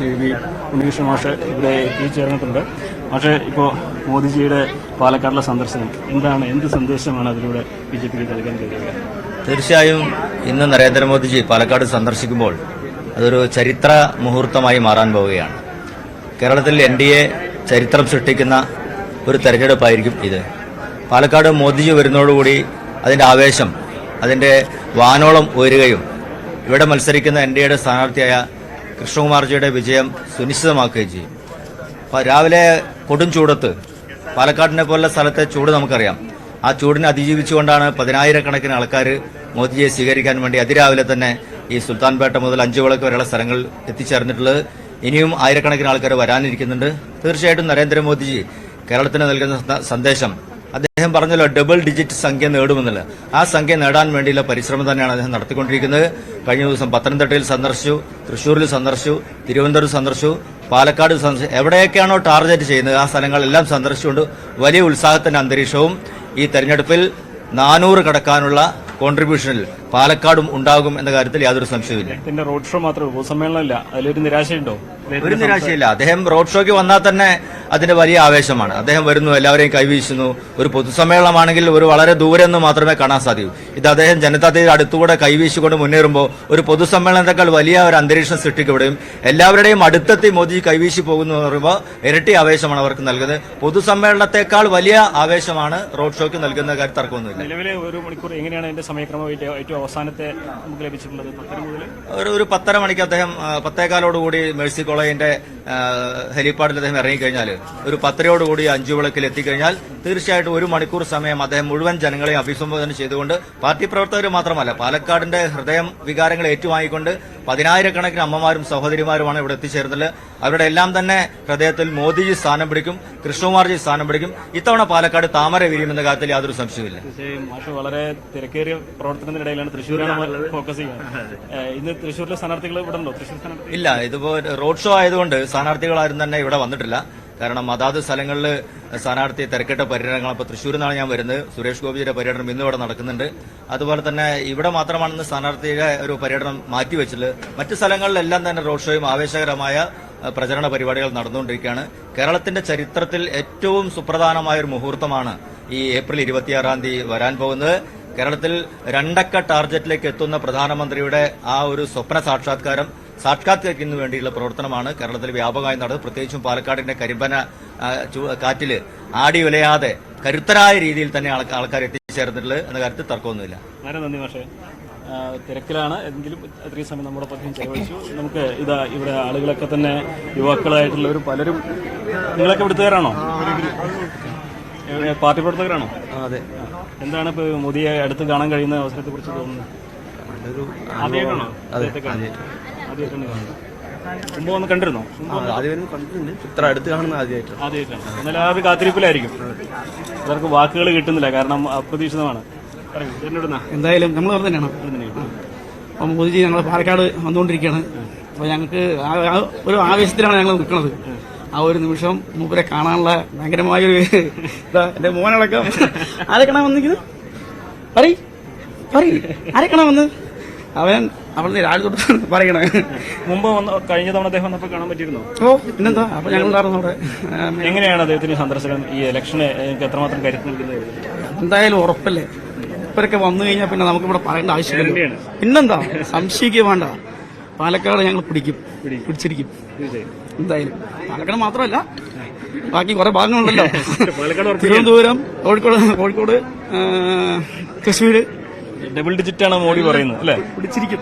Shri V Unnikrishnan മാഷ് ഇവിടെ എത്തിച്ചേർന്നിട്ടുണ്ട്. പക്ഷേ ഇപ്പോൾ മോദിജിയുടെ പാലക്കാടിലെ സന്ദർശനം എന്ത് സന്ദേശമാണ് അതിലൂടെ BJPക്ക് നൽകാൻ കഴിയുക? തീർച്ചയായും ഇന്ന് നരേന്ദ്രമോദിജി പാലക്കാട് സന്ദർശിക്കുമ്പോൾ അതൊരു ചരിത്ര മുഹൂർത്തമായി മാറാൻ പോവുകയാണ്. കേരളത്തിൽ NDA ചരിത്രം സൃഷ്ടിക്കുന്ന ഒരു തെരഞ്ഞെടുപ്പായിരിക്കും ഇത്. പാലക്കാട് മോദിജി വരുന്നതോടുകൂടി അതിന്റെ ആവേശം അതിന്റെ വാനോളം ഉയരുകയും ഇവിടെ മത്സരിക്കുന്ന NDAയുടെ സ്ഥാനാർത്ഥിയായ കൃഷ്ണകുമാർജിയുടെ വിജയം സുനിശ്ചിതമാക്കുകയും ചെയ്യും. രാവിലെ കൊടും ചൂടത്ത് പാലക്കാടിനെ പോലുള്ള സ്ഥലത്തെ ചൂട് നമുക്കറിയാം. ആ ചൂടിനെ അതിജീവിച്ചുകൊണ്ടാണ് 10,000-കണക്കിന് ആൾക്കാർ മോദിജിയെ സ്വീകരിക്കാൻ വേണ്ടി അതിരാവിലെ തന്നെ ഈ സുൽത്താൻപേട്ട മുതൽ അഞ്ചുവിളക്ക് വരെയുള്ള സ്ഥലങ്ങൾ എത്തിച്ചേർന്നിട്ടുള്ളത്. ഇനിയും ആയിരക്കണക്കിന് ആൾക്കാർ വരാനിരിക്കുന്നുണ്ട്. തീർച്ചയായിട്ടും നരേന്ദ്രമോദിജി കേരളത്തിന് നൽകുന്ന സന്ദേശം, അദ്ദേഹം പറഞ്ഞല്ലോ ഡബിൾ ഡിജിറ്റ് സംഖ്യ നേടുമെന്നുള്ളത്. ആ സംഖ്യ നേടാൻ വേണ്ടിയുള്ള പരിശ്രമം തന്നെയാണ് അദ്ദേഹം നടത്തിക്കൊണ്ടിരിക്കുന്നത്. കഴിഞ്ഞ ദിവസം പത്തനംതിട്ടയിൽ സന്ദർശിച്ചു, തൃശ്ശൂരിൽ സന്ദർശിച്ചു, തിരുവനന്തപുരം സന്ദർശിച്ചു, പാലക്കാട് സന്ദർശിച്ചു. എവിടെയൊക്കെയാണോ ടാർഗറ്റ് ചെയ്യുന്നത് ആ സ്ഥലങ്ങളെല്ലാം സന്ദർശിച്ചുകൊണ്ട് വലിയ ഉത്സാഹത്തിന്റെ അന്തരീക്ഷവും ഈ തെരഞ്ഞെടുപ്പിൽ 400 കടക്കാനുള്ള കോൺട്രിബ്യൂഷനിൽ പാലക്കാടും ഉണ്ടാകും എന്ന കാര്യത്തിൽ യാതൊരു സംശയവുമില്ല. ഇതിന്റെ റോഡ് ഷോ മാത്രമേ പൊതുസമ്മേളനമില്ല, അതിലൊരു നിരാശയുണ്ടോ? ഒരു നിരാശയില്ല. അദ്ദേഹം റോഡ് ഷോയ്ക്ക് വന്നാൽ തന്നെ അതിന്റെ വലിയ ആവേശമാണ്. അദ്ദേഹം വരുന്നു, എല്ലാവരെയും കൈവീശുന്നു. ഒരു പൊതുസമ്മേളനമാണെങ്കിൽ ഒരു വളരെ ദൂരെ നിന്ന് മാത്രമേ കാണാൻ സാധിക്കൂ. ഇത് അദ്ദേഹം ജനതാദളിന്റെ അടുത്തുകൂടെ കൈവീശിക്കൊണ്ട് മുന്നേറുമ്പോൾ ഒരു പൊതുസമ്മേളനത്തെക്കാൾ വലിയ ഒരു അന്തരീക്ഷം സൃഷ്ടിക്കപ്പെടുകയും എല്ലാവരുടെയും അടുത്തെത്തി മോദി കൈവീശി പോകുന്നു എന്ന് പറയുമ്പോൾ ഇരട്ടി ആവേശമാണ് അവർക്ക് നൽകുന്നത്. പൊതുസമ്മേളനത്തെക്കാൾ വലിയ ആവേശമാണ് റോഡ് ഷോയ്ക്ക് നൽകുന്ന കാര്യം തർക്കമൊന്നുമില്ല. നിലവിലെ ഒരു മണിക്കൂർ എങ്ങനെയാണ് അതിന്റെ സമയക്രമം ഏറ്റവും അവസാനത്തെ നമുക്ക് ലഭിച്ചിട്ടുള്ളത്? 10 മുതൽ ഒരു 10:30 മണിക്ക് അദ്ദേഹം 10:15 മേഴ്സി കോളേജിന്റെ ഹെലിപ്പാഡിൽ അദ്ദേഹം ഇറങ്ങിക്കഴിഞ്ഞാൽ ഒരു 10:00 അഞ്ചുവിളക്കിൽ എത്തിക്കഴിഞ്ഞാൽ തീർച്ചയായിട്ടും 1 മണിക്കൂർ സമയം അദ്ദേഹം മുഴുവൻ ജനങ്ങളെയും അഭിസംബോധന ചെയ്തുകൊണ്ട് പാർട്ടി പ്രവർത്തകർ മാത്രമല്ല പാലക്കാടിന്റെ ഹൃദയം വികാരങ്ങൾ ഏറ്റുവാങ്ങിക്കൊണ്ട് 10,000-കണക്കിന് അമ്മമാരും സഹോദരിമാരുമാണ് ഇവിടെ എത്തിച്ചേർന്നത്. അവരുടെ എല്ലാം തന്നെ ഹൃദയത്തിൽ മോദിജി സ്ഥാനം പിടിക്കും, കൃഷ്ണകുമാർജി സ്ഥാനം പിടിക്കും. ഇത്തവണ പാലക്കാട് താമര വിരിയുമെന്ന കാര്യത്തിൽ യാതൊരു സംശയവുമില്ല. മാഷ് വളരെ തിരക്കേറിയ പ്രവർത്തനത്തിനിടയിലാണ് തൃശ്ശൂരാണ് ഫോക്കസ് ചെയ്യുന്നത്. ഇന്ന് തൃശ്ശൂരിലെ സ്ഥാനാർത്ഥികൾ ഇവിടെ ഉണ്ടോ? തൃശ്ശൂർ സ്ഥാനാർത്ഥി ഇല്ല. ഇതിപ്പോ റോഡ് ഷോ ആയതുകൊണ്ട് സ്ഥാനാർത്ഥികളാരും തന്നെ ഇവിടെ വന്നിട്ടില്ല. കാരണം അതാത് സ്ഥലങ്ങളിൽ സ്ഥാനാർത്ഥി തിരക്കിട്ട പര്യടനങ്ങൾ. അപ്പോൾ തൃശ്ശൂരിൽ നിന്നാണ് ഞാൻ വരുന്നത്. സുരേഷ് ഗോപിയുടെ പര്യടനം ഇന്നും ഇവിടെ നടക്കുന്നുണ്ട്. അതുപോലെ തന്നെ ഇവിടെ മാത്രമാണെന്ന് സ്ഥാനാർത്ഥിയുടെ ഒരു പര്യടനം മാറ്റിവെച്ചിട്ടുള്ളത്. മറ്റ് സ്ഥലങ്ങളിലെല്ലാം തന്നെ റോഡ് ഷോയും ആവേശകരമായ പ്രചരണ പരിപാടികൾ നടന്നുകൊണ്ടിരിക്കുകയാണ്. കേരളത്തിന്റെ ചരിത്രത്തിൽ ഏറ്റവും സുപ്രധാനമായ ഒരു മുഹൂർത്തമാണ് ഈ ഏപ്രിൽ 26 വരാൻ പോകുന്നത്. കേരളത്തിൽ 2 അക്ക ടാർഗറ്റിലേക്ക് എത്തുന്ന പ്രധാനമന്ത്രിയുടെ ആ ഒരു സ്വപ്ന സാക്ഷാത്കരിക്കുന്നതിന് വേണ്ടിയുള്ള പ്രവർത്തനമാണ് കേരളത്തിൽ വ്യാപകമായി നടന്നത്. പ്രത്യേകിച്ചും പാലക്കാടിന്റെ കരിമ്പന കാറ്റിൽ ആടി ഉലയാതെ കരുത്തരായ രീതിയിൽ തന്നെ ആൾക്കാർ എത്തിച്ചേർന്നിട്ടുള്ളത് എന്ന കാര്യത്തിൽ തർക്കമൊന്നുമില്ല. വളരെ നന്ദി മാഷേ. തിരക്കിലാണ്, എങ്കിലും അത്രയും സമയം നമ്മുടെ പദ്ധതി ചെലവഴിച്ചു. നമുക്ക് ഇവിടെ ആളുകളൊക്കെ തന്നെ യുവാക്കളായിട്ടുള്ളവർ പലരും. നിങ്ങളൊക്കെ ഇവിടുത്തുകാരാണോ? പാർട്ടി പ്രവർത്തകരാണോ? അതെ. എന്താണ് ഇപ്പോൾ മോദിയെ അടുത്ത് കാണാൻ കഴിയുന്ന അവസരത്തെ കുറിച്ച് തോന്നുന്നത്? ആദ്യമായിട്ടാണോ? ആദ്യമായിട്ടാണ് മുമ്പ് വന്ന് കണ്ടിരുന്നോ? ആദ്യം കണ്ടിട്ടുണ്ട്, ഇത്ര അടുത്ത് കാണുന്ന ആദ്യമായിട്ടാണ്. എന്നാലും ആ ഒരു കാത്തിരിപ്പിലായിരിക്കും. അവർക്ക് വാക്കുകൾ കിട്ടുന്നില്ല, കാരണം അപ്രതീക്ഷിതമാണ്. എന്തായാലും നമ്മൾ അവിടെ തന്നെയാണ്. അപ്പം മോദിജി ഞങ്ങൾ പാലക്കാട് വന്നുകൊണ്ടിരിക്കുകയാണ്. അപ്പോൾ ഞങ്ങൾക്ക് ഒരു ആവേശത്തിലാണ് ഞങ്ങൾ നിൽക്കുന്നത്. ആ ഒരു നിമിഷം മൂപ്പരെ കാണാനുള്ള ഭയങ്കരമായൊരു എന്റെ മോനടക്കം. ആരെ വന്നിരിക്കുന്നത്? ആരെ വന്ന് അവൻ രാവിലെ തൊട്ട് പറയണേ. മുമ്പ് കഴിഞ്ഞ തവണ അദ്ദേഹം വന്നപ്പോൾ കാണാൻ പറ്റിയിരുന്നോ? ഓ പിന്നെന്താ. അപ്പൊ ഞങ്ങൾ ഉണ്ടായിരുന്നു അവിടെ. എങ്ങനെയാണ് അദ്ദേഹത്തിന് സന്ദർശനം ഈ ഇലക്ഷന് എത്രമാത്രം കരുത്ത് നൽകുന്നത്? എന്തായാലും ഉറപ്പല്ലേ. ഇവരൊക്കെ വന്നു കഴിഞ്ഞാൽ പിന്നെ നമുക്കിവിടെ പറയേണ്ട ആവശ്യമില്ല. പിന്നെന്താ, സംശയിക്കുക വേണ്ട. പാലക്കാട് ഞങ്ങൾ പിടിച്ചിരിക്കും എന്തായാലും. പാലക്കാട് മാത്രമല്ല, ബാക്കി കുറെ ഭാഗങ്ങളുണ്ടല്ലോ. തിരുവനന്തപുരം, കോഴിക്കോട്, തൃശ്ശൂര്. ഡബിൾ ഡിജിറ്റാണ് മോഡി പറയുന്നത് അല്ലേ? പിടിച്ചിരിക്കും.